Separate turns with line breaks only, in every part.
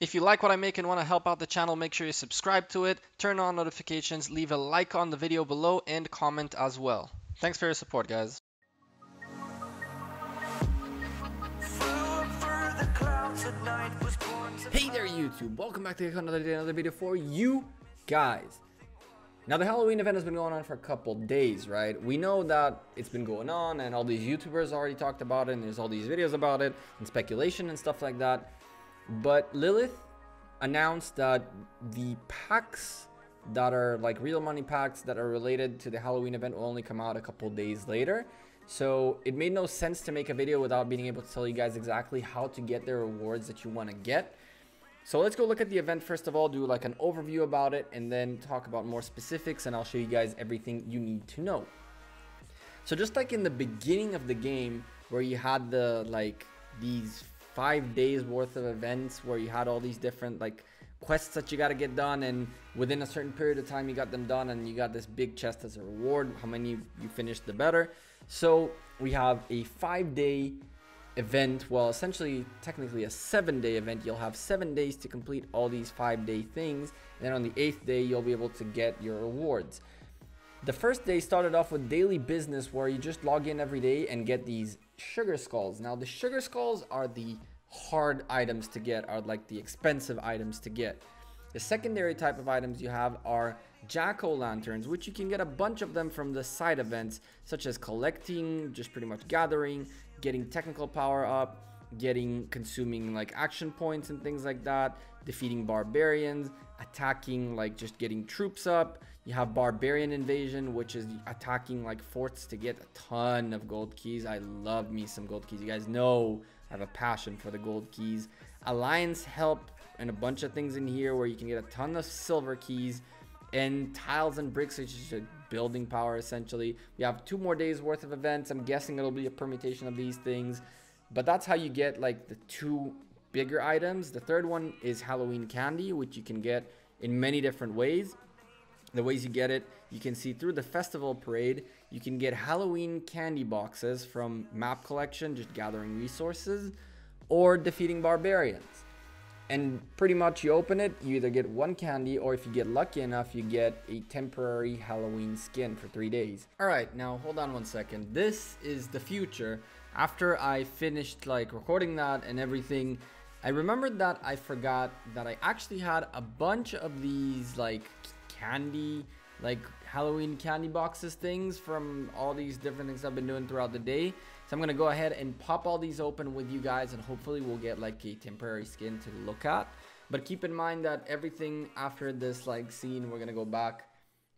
If you like what I make and want to help out the channel, make sure you subscribe to it, turn on notifications, leave a like on the video below, and comment as well. Thanks for your support, guys.
Hey there YouTube, welcome back to another day, another video for you guys. Now the Halloween event has been going on for a couple days, right? We know that it's been going on and all these YouTubers already talked about it and there's all these videos about it and speculation and stuff like that. But Lilith announced that the packs that are like real money packs that are related to the Halloween event will only come out a couple days later. So it made no sense to make a video without being able to tell you guys exactly how to get the rewards that you want to get. So let's go look at the event first of all, do like an overview about it, and then talk about more specifics, and I'll show you guys everything you need to know. So just like in the beginning of the game where you had the like these 5 days worth of events where you had all these different like quests that you got to get done, and within a certain period of time you got them done and you got this big chest as a reward. How many you finish, the better. So we have a 5-day event, well essentially technically a 7-day event. You'll have 7 days to complete all these 5-day things, and then on the 8th day you'll be able to get your rewards. The first day started off with daily business where you just log in every day and get these sugar skulls. Now the sugar skulls are the hard items to get, are like the expensive items to get. The secondary type of items you have are jack-o'-lanterns, which you can get a bunch of them from the side events, such as collecting, just pretty much gathering, getting technical power up, consuming like action points and things like that, defeating barbarians, attacking, like just getting troops up. You have barbarian invasion, which is attacking like forts to get a ton of gold keys. I love me some gold keys. You guys know I have a passion for the gold keys. Alliance help and a bunch of things in here where you can get a ton of silver keys, and tiles and bricks, which is just building power essentially. We have 2 more days worth of events. I'm guessing it'll be a permutation of these things, but that's how you get like the 2 bigger items. The third one is Halloween candy, which you can get in many different ways. The ways you get it, you can see through the festival parade. You can get Halloween candy boxes from map collection, just gathering resources, or defeating barbarians. And pretty much you open it, you either get 1 candy, or if you get lucky enough, you get a temporary Halloween skin for 3 days. Alright, now hold on 1 second. This is the future. After I finished like recording that and everything, I remembered that I forgot that I actually had a bunch of these like candy, like Halloween candy boxes things from all these different things I've been doing throughout the day. So I'm gonna go ahead and pop all these open with you guys, and hopefully we'll get like a temporary skin to look at. But keep in mind that everything after this like scene, we're gonna go back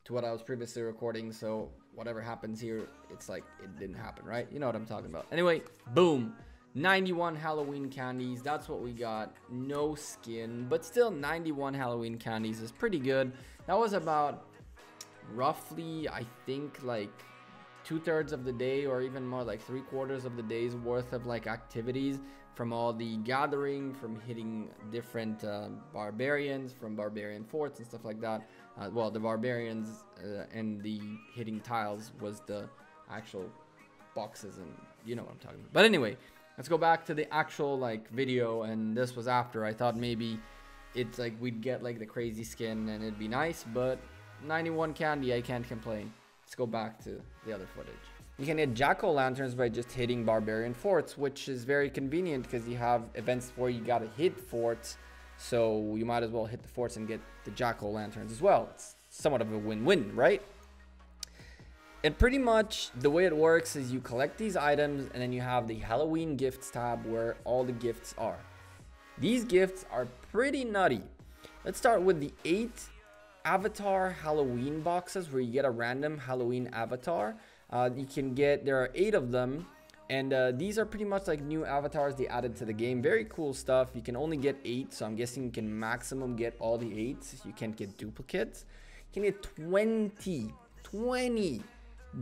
to what I was previously recording, so whatever happens here, it's like it didn't happen, right? You know what I'm talking about. Anyway, boom, 91 Halloween candies. That's what we got. No skin, but still 91 Halloween candies is pretty good. That was about roughly, I think, like 2/3 of the day, or even more, like 3/4 of the day's worth of like activities, from all the gathering, from hitting different barbarians, from barbarian forts and stuff like that. Well, the barbarians and the hitting tiles was the actual boxes, and you know what I'm talking about. But anyway, let's go back to the actual like video, and this was after. I thought maybe it's like we'd get like the crazy skin and it'd be nice, but 91 candy, I can't complain. Let's go back to the other footage. You can hit jack-o'-lanterns by just hitting barbarian forts, which is very convenient because you have events where you gotta hit forts, so you might as well hit the forts and get the jack-o'-lanterns as well. It's somewhat of a win-win, right? And pretty much the way it works is you collect these items, and then you have the Halloween gifts tab where all the gifts are. These gifts are pretty nutty. Let's start with the 8 avatar Halloween boxes where you get a random Halloween avatar. You can get, there are 8 of them, and these are pretty much like new avatars they added to the game. Very cool stuff. You can only get 8, so I'm guessing you can maximum get all the 8s. You can't get duplicates. You can get 20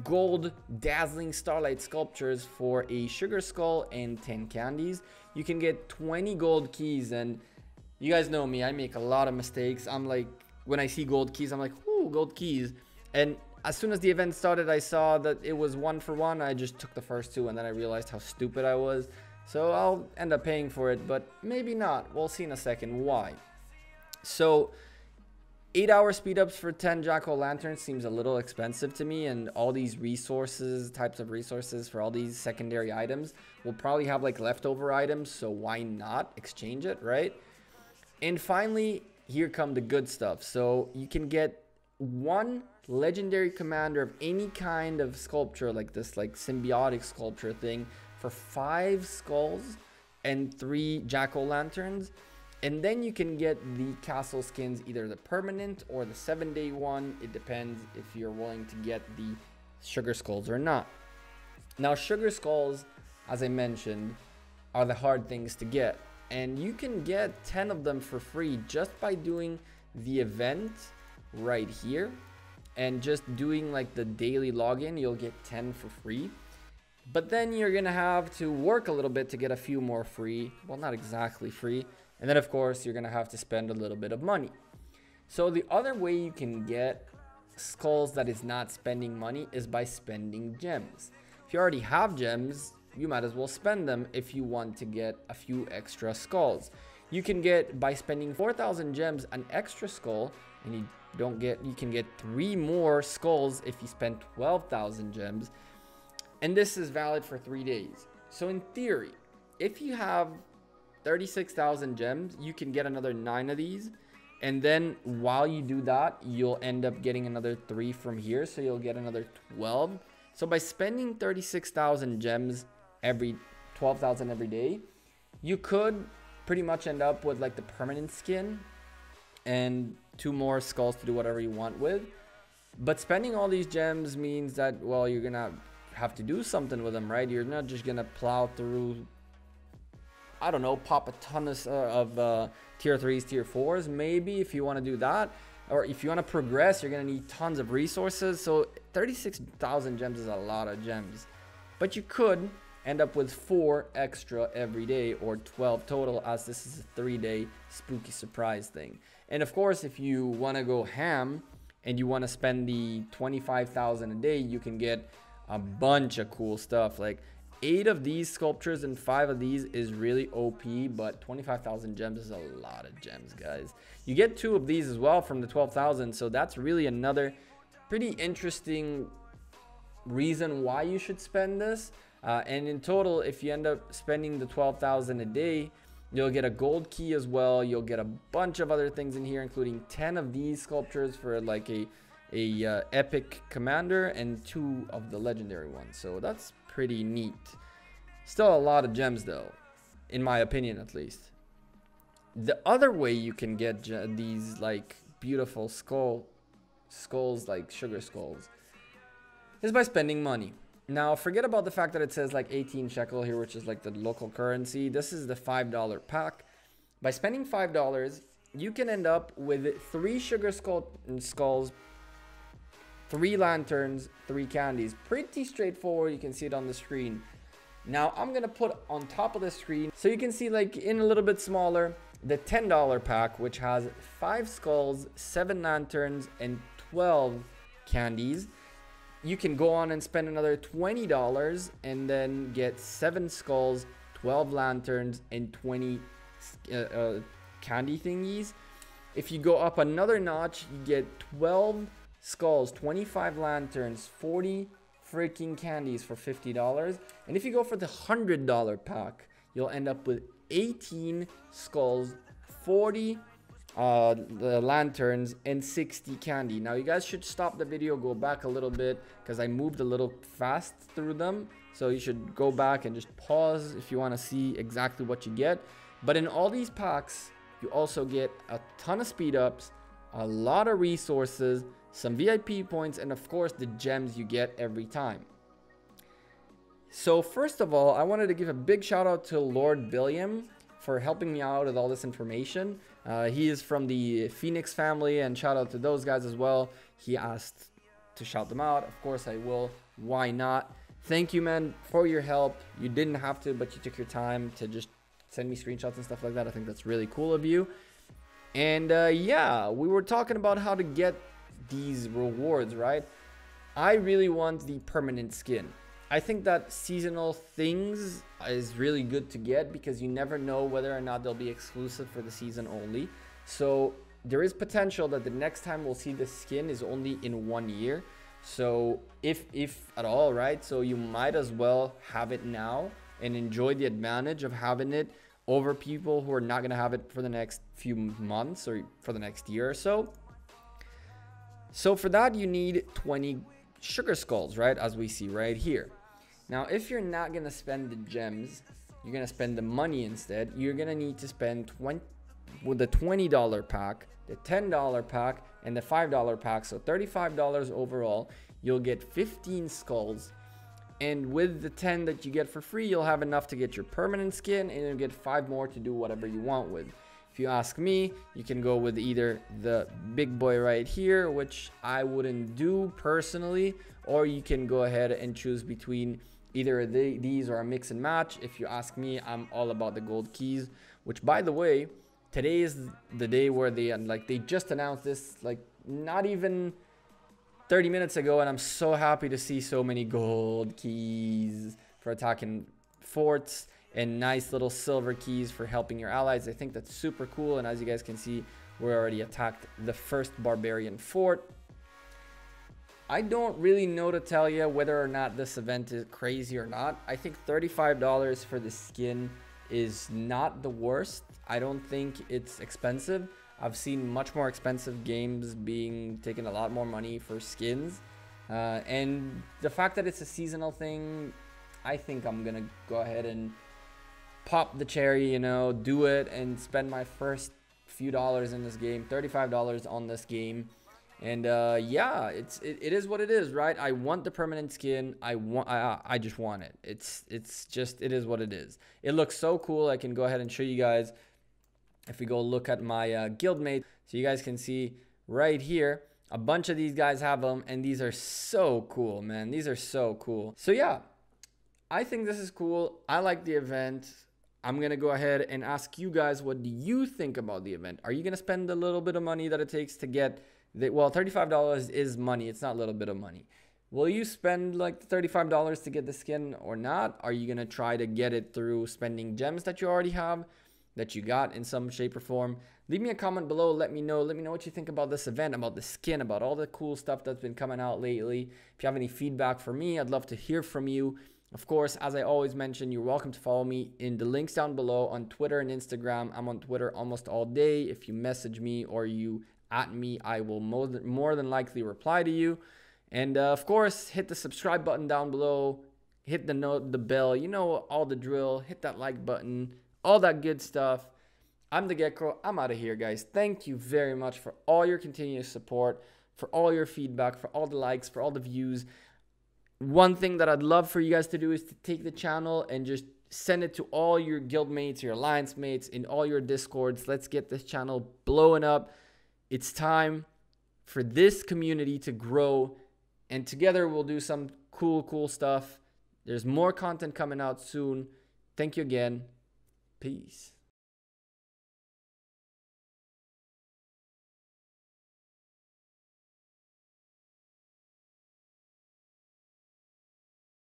gold dazzling starlight sculptures for a sugar skull and 10 candies. You can get 20 gold keys, and you guys know me, I make a lot of mistakes. I'm like, when I see gold keys, I'm like, ooh, gold keys. And as soon as the event started, I saw that it was 1 for 1. I just took the first 2, and then I realized how stupid I was. So I'll end up paying for it, but maybe not. We'll see in a second why. So 8-hour speed ups for 10 jack-o'-lanterns seems a little expensive to me, and all these resources, types of resources for all these secondary items will probably have like leftover items, so why not exchange it, right? And finally, here come the good stuff. So you can get one legendary commander of any kind of sculpture, like this like symbiotic sculpture thing, for 5 skulls and 3 jack-o'-lanterns. And then you can get the castle skins, either the permanent or the 7-day one. It depends if you're willing to get the sugar skulls or not. Now, sugar skulls, as I mentioned, are the hard things to get. And you can get 10 of them for free just by doing the event right here. And just doing like the daily login, you'll get 10 for free. But then you're going to have to work a little bit to get a few more free. Well, not exactly free. And then, of course, you're going to have to spend a little bit of money. So the other way you can get skulls that is not spending money is by spending gems. If you already have gems, you might as well spend them if you want to get a few extra skulls. You can get, by spending 4,000 gems, an extra skull, and you can get 3 more skulls if you spend 12,000 gems. And this is valid for 3 days. So in theory, if you have 36,000 gems, you can get another 9 of these, and then while you do that, you'll end up getting another 3 from here, so you'll get another 12. So by spending 36,000 gems every 12,000 every day, you could pretty much end up with like the permanent skin and 2 more skulls to do whatever you want with. But spending all these gems means that, well, you're gonna have to do something with them, right? You're not just gonna plow through, I don't know, pop a ton of tier 3s, tier 4s, maybe, if you want to do that. Or if you want to progress, you're going to need tons of resources. So 36,000 gems is a lot of gems. But you could end up with 4 extra every day, or 12 total, as this is a 3-day spooky surprise thing. And of course, if you want to go ham and you want to spend the 25,000 a day, you can get a bunch of cool stuff. Like 8 of these sculptures and 5 of these is really OP, but 25,000 gems is a lot of gems, guys. You get 2 of these as well from the 12,000, so that's really another pretty interesting reason why you should spend this. And in total, if you end up spending the 12,000 a day, you'll get a gold key as well. You'll get a bunch of other things in here, including 10 of these sculptures for like a epic commander and 2 of the legendary ones. So that's pretty neat. Still a lot of gems though, in my opinion at least. The other way you can get these like beautiful skulls like sugar skulls is by spending money. Now forget about the fact that it says like 18 shekel here, which is like the local currency. This is the $5 pack. By spending $5, you can end up with 3 sugar skulls, 3 lanterns, 3 candies. Pretty straightforward. You can see it on the screen. Now I'm gonna put on top of the screen so you can see, like in a little bit smaller, the $10 pack, which has 5 skulls, 7 lanterns, and 12 candies. You can go on and spend another $20 and then get 7 skulls, 12 lanterns, and 20 candy thingies. If you go up another notch, you get 12 skulls, 25 lanterns, 40 freaking candies for $50. And if you go for the $100 pack, you'll end up with 18 skulls, 40 the lanterns, and 60 candy. Now you guys should stop the video, go back a little bit, because I moved a little fast through them. So you should go back and just pause if you want to see exactly what you get. But in all these packs, you also get a ton of speed ups, a lot of resources, some VIP points, and of course the gems you get every time. So first of all, I wanted to give a big shout out to Lord Billiam for helping me out with all this information. He is from the Phoenix family, and shout out to those guys as well. He asked to shout them out. Of course I will. Why not? Thank you, man, for your help. You didn't have to, but you took your time to just send me screenshots and stuff like that. I think that's really cool of you. And yeah, we were talking about how to get these rewards, right? I really want the permanent skin. I think that seasonal things is really good to get because you never know whether or not they'll be exclusive for the season only. So there is potential that the next time we'll see the skin is only in 1 year. So if at all, right? So you might as well have it now and enjoy the advantage of having it over people who are not going to have it for the next few months or for the next year or so. So for that, you need 20 sugar skulls, right? As we see right here. Now, if you're not going to spend the gems, you're going to spend the money instead. You're going to need to spend 20 with the $20 pack, the $10 pack, and the $5 pack. So $35 overall. You'll get 15 skulls. And with the 10 that you get for free, you'll have enough to get your permanent skin, and you'll get 5 more to do whatever you want with. If you ask me, you can go with either the big boy right here, which I wouldn't do personally, or you can go ahead and choose between either these or a mix and match. If you ask me, I'm all about the gold keys, which, by the way, today is the day where they just announced this, like not even 30 minutes ago, and I'm so happy to see so many gold keys for attacking forts and nice little silver keys for helping your allies. I think that's super cool, and as you guys can see, we already attacked the first barbarian fort. I don't really know to tell you whether or not this event is crazy or not. I think $35 for the skin is not the worst. I don't think it's expensive. I've seen much more expensive games being taken a lot more money for skins. And the fact that it's a seasonal thing, I think I'm going to go ahead and pop the cherry, do it and spend my first few dollars in this game, $35 on this game. And yeah, it is what it is, right? I want the permanent skin. I just want it. It is what it is. It looks so cool. I can go ahead and show you guys. If we go look at my guildmate, so you guys can see right here, a bunch of these guys have them, and these are so cool, man. These are so cool. So yeah, I think this is cool. I like the event. I'm going to go ahead and ask you guys, what do you think about the event? Are you going to spend a little bit of money that it takes to get well, $35 is money. It's not a little bit of money. Will you spend like $35 to get the skin or not? Are you going to try to get it through spending gems that you already have, that you got in some shape or form? Leave me a comment below. Let me know what you think about this event, about the skin, about all the cool stuff that's been coming out lately. If you have any feedback for me, I'd love to hear from you. Of course, as I always mention, you're welcome to follow me in the links down below on Twitter and Instagram. I'm on Twitter almost all day. If you message me or you at me, I will more than likely reply to you. And of course, hit the subscribe button down below. Hit the bell. You know all the drill. Hit that like button. All that good stuff. I'm the Gekko. I'm out of here, guys. Thank you very much for all your continuous support, for all your feedback, for all the likes, for all the views. One thing that I'd love for you guys to do is to take the channel and just send it to all your guild mates, your alliance mates, in all your discords. Let's get this channel blowing up. It's time for this community to grow, and together we'll do some cool stuff. There's more content coming out soon. Thank you again. Peace.